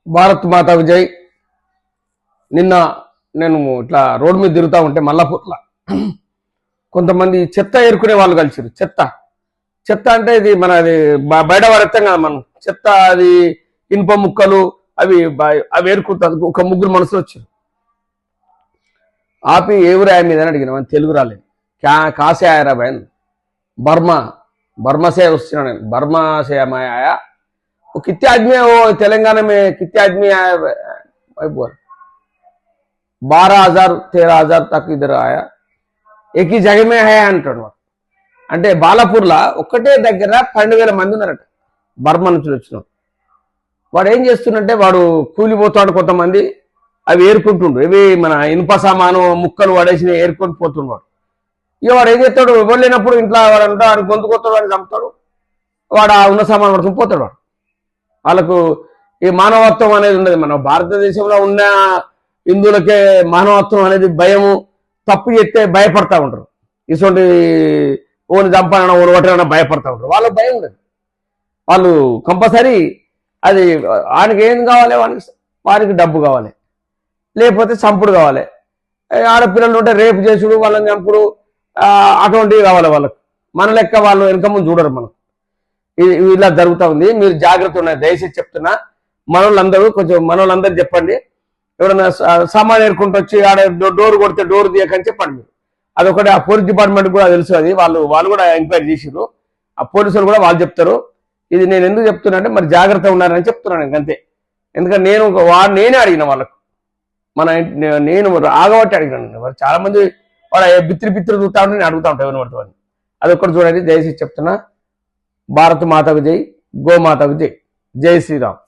భారత్ మాతాకు జై. నిన్న నేను ఇట్లా రోడ్డు మీద తిరుగుతూ ఉంటే మల్లాపూర్లో కొంతమంది చెత్త ఏరుకునే వాళ్ళు కలిసిరు. చెత్త చెత్త అంటే ఇది మన అది బయట పడతాం కదా మనం. చెత్త అది ఇనుప ముక్కలు అవి అవి ఏరుకుంటారు. ఒక ముగ్గురు మనుషులు వచ్చారు. ఆపి ఏ ఊరు ఆయన మీద అడిగిన మన తెలుగు రాలేదు. కాసే ఆయరా బయన్ బర్మా बर्मा से उसने बर्मा से मैं आया. वो कितने आदमी है? वो तेलंगाना में कितने आदमी आया? भाई बोल 12,000 13,000 तक इधर आया. एक ही जगह में है అంటాడు. అంటే బాలాపూర్లో ఒక్కటే దగ్గర 12,000 మంది ఉన్నారట బర్మా నుంచి వచ్చిన. వాడు ఏం చేస్తున్నంటే వాడు కూలిపోతాడు. కొంతమంది అవి ఏరుకుంటుండ్రు. ఇవి మన ఇనుప సామాను ముక్కలు వాడేసి ఏరుకొని పోతున్నాడు. ఇక వాడు ఏం చేస్తాడు? ఎవరు లేనప్పుడు ఇంట్లో వాడంతా వాడిని గొంతుకొస్తాడు, వాడిని చంపుతాడు. వాడు ఆ ఉన్న సామాన్ పడుకుని పోతాడు. వాడు వాళ్ళకు ఈ మానవత్వం అనేది ఉండదు. మన భారతదేశంలో ఉన్న హిందువులకే మానవత్వం అనేది భయము. తప్పు చేస్తే భయపడతా ఉంటారు. ఇటువంటి ఓని చంపాలన్నా ఓని కొట్టాలన్నా భయపడతా ఉంటారు. వాళ్ళకి భయం ఉండదు. వాళ్ళు కంపల్సరీ అది వానికి ఏం కావాలి? వానికి డబ్బు కావాలి, లేకపోతే చంపుడు కావాలి. ఆడపిల్లలు ఉంటే రేపు చేసుడు, వాళ్ళని చంపుడు, అటువంటివి కావాలి వాళ్ళకు. మన లెక్క వాళ్ళు వెనక ముందు చూడరు. మనం ఇలా జరుగుతూ ఉంది. మీరు జాగ్రత్త ఉన్నాయి. దయచేసి చెప్తున్నా. మనోళ్ళందరూ కొంచెం మనోళ్ళందరూ చెప్పండి. ఎవరైనా సామాన్ ఏరుకుంటూ వచ్చి ఆడ డోర్ కొడితే డోర్ తీయకని చెప్పండి మీరు. అదొకటి ఆ పోలీస్ డిపార్ట్మెంట్ కూడా తెలుసు. అది వాళ్ళు కూడా ఎంక్వైరీ చేసిరు. ఆ పోలీసులు కూడా వాళ్ళు చెప్తారు. ఇది నేను ఎందుకు చెప్తున్నా అంటే మరి జాగ్రత్త ఉన్నారని చెప్తున్నాను అంతే. ఎందుకంటే నేనే అడిగిన వాళ్ళకు. నేను ఆగబట్టి అడిగినాను. మరి చాలా మంది వాడు బిత్తిరి చూస్తా ఉంటే నేను అడుగుతా ఉంటాను ఎవరిని పడుతుంది. అదొక్కటి చూడండి. దయచేసి చెప్తున్నా. భారత్ మాతకు జై, గోమాతకు జై. జై శ్రీరామ్.